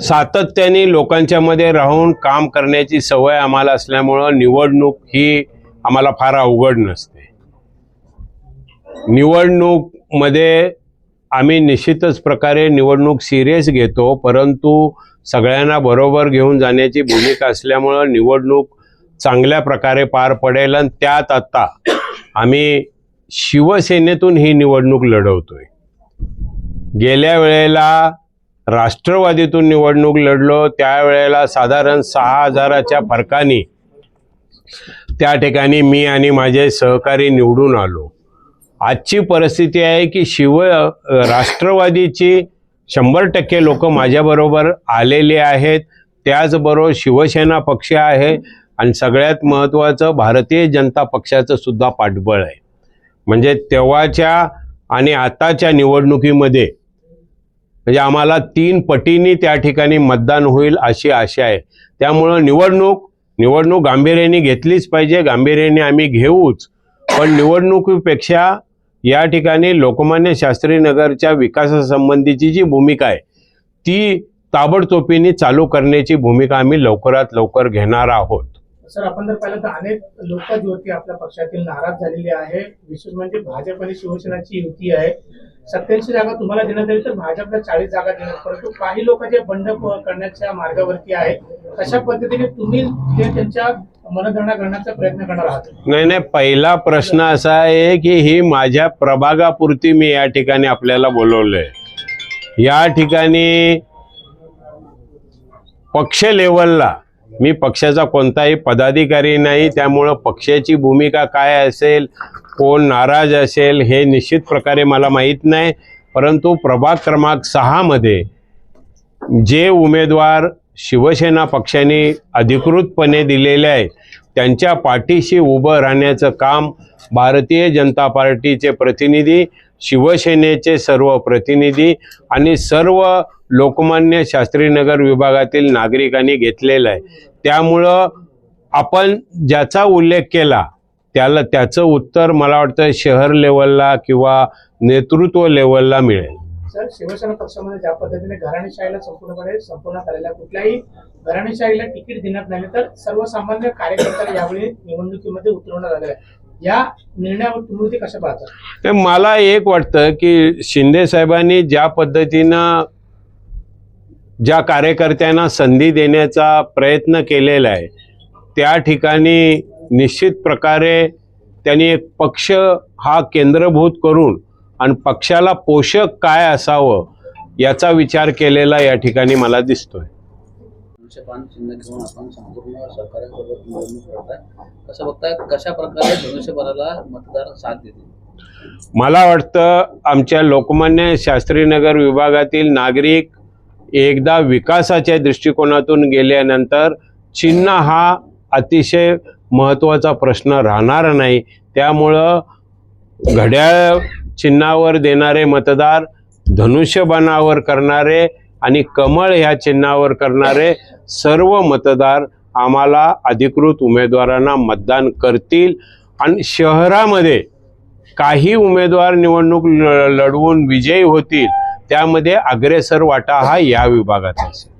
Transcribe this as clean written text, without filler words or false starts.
सातत्याने लोकांच्या मध्ये राहून काम करण्याची सवय आम्हाला असल्यामुळं निवडणूक ही आम्हाला फार अवघड नसते। निवडणूक मध्ये आम्ही निश्चितच प्रकारे निवडणूक सिरियस घेतो, परंतु सगळ्यांना बरोबर घेऊन जाण्याची भूमिका असल्यामुळं निवडणूक चांगल्या प्रकारे पार पडेल। आणि त्यात आता आम्ही शिवसेनेतून ही निवडणूक लढवतोय। गेल्या वेळेला राष्ट्रवादीतून निवडणूक लढलो, त्यावेळेला साधारण 6000च्या फरकाने त्या ठिकाणी मी आणि माझे सहकारी निवडून आलो। आजची परिस्थिती आहे की राष्ट्रवादीची 100% लोक माझ्याबरोबर आलेले आहेत, त्याचबरोबर शिवसेना पक्ष आहे आणि सगळ्यात महत्त्वाचं भारतीय जनता पक्षाचं सुद्धा पाठबळ आहे। म्हणजे तेव्हाच्या आणि आताच्या निवडणुकीमध्ये म्हणजे आम्हाला 3 पटींनी त्या ठिकाणी मतदान होईल अशी आशा आहे। त्यामुळं निवडणूक गांभीर्याने घेतलीच पाहिजे, गांभीर्याने आम्ही घेऊच, पण निवडणुकीपेक्षा या ठिकाणी लोकमान्य शास्त्री नगरच्या विकासासंबंधीची जी भूमिका आहे ती ताबडतोबीने चालू करण्याची भूमिका आम्ही लवकरात लवकर घेणार आहोत। सर, आपण जर पाहिलं तर अनेक लोक जी होती आपल्या पक्षातील नाराज झालेली आहे, विशेष म्हणजे भाजप आणि शिवसेनाची युती आहे। 87 जागा तुम्हाला देण्यात आली तर भाजपला 40 जागा देण्यात, परंतु काही लोक जे बंड करण्याच्या मार्गावरती आहेत, कशा पद्धतीने तुम्ही त्यांच्या मनधरणा करण्याचा प्रयत्न करणार आहात? नाही, पहिला प्रश्न असा आहे की ही माझ्या प्रभागापुरती मी या ठिकाणी आपल्याला बोलवलंय। या ठिकाणी पक्ष लेवलला मी पक्षाचा कोणताही पदाधिकारी नाही, त्यामुळं पक्षाची भूमिका काय असेल, कोण नाराज असेल हे निश्चित प्रकारे मला माहीत नाही। परंतु प्रभाग क्रमांक 6 मध्ये जे उमेदवार शिवसेना पक्षाने अधिकृतपणे दिलेले आहेत त्यांच्या पाठीशी उभं राहण्याचं काम भारतीय जनता पार्टीचे प्रतिनिधी, शिवसेनेचे सर्व प्रतिनिधी आणि सर्व लोकमान्य शास्त्रीनगर विभागातील नागरिकांनी घेतलेलं आहे। त्यामुळं आपण ज्याचा उल्लेख केला त्याचं उत्तर मला वाटतं शहर लेवलला किंवा नेतृत्व लेवलला मिळेल। सर, शिवसेना पक्षामध्ये ज्या पद्धतीने घराणेशाहीला संपूर्णपणे संपवण्यात आलेल्या, कुठल्याही घराणेशाहीला तिकीट देण्यात नाही तर सर्वसामान्य कार्यकर्त्याला यावेळी निवडणुकीमध्ये उतरवण्यात आलेलं आहे, या निर्णयावर तुम्ही ते कसं पाहता? मला एक वाटतं की शिंदे साहेबांनी ज्या पद्धतीनं ज्या कार्यकर्त्यांना संधी देण्याचा प्रयत्न केलेला आहे त्या ठिकाणी निश्चित प्रकारे त्यांनी एक पक्ष हा केंद्रभूत करून आणि पक्षाला पोषक काय असावं याचा विचार केलेला या ठिकाणी मला दिसतोय। धनुष्यबाण चिन्ह घेऊन आपण संपूर्ण सहकार्यांसोबत निवडणूक लढताय, कसं बघताय, कशा प्रकारे धनुष्यबाणाला मतदार साथ देतील? मला वाटतं आमच्या लोकमान्य शास्त्रीनगर विभागातील नागरिक एकदा विकासाच्या दृष्टिकोनातून गेल्यानंतर चिन्ह हा अतिशय महत्त्वाचा प्रश्न राहणार नाही। त्यामुळं घड्याळ चिन्हावर देणारे मतदार, धनुष्यबाणावर करणारे आणि कमळ ह्या चिन्हावर करणारे सर्व मतदार आम्हाला अधिकृत उमेदवारांना मतदान करतील। आणि शहरामध्ये काही उमेदवार निवडणूक लढवून विजयी होतील, त्यामध्ये अग्रेसर वाटा हा या विभागाचा असेल।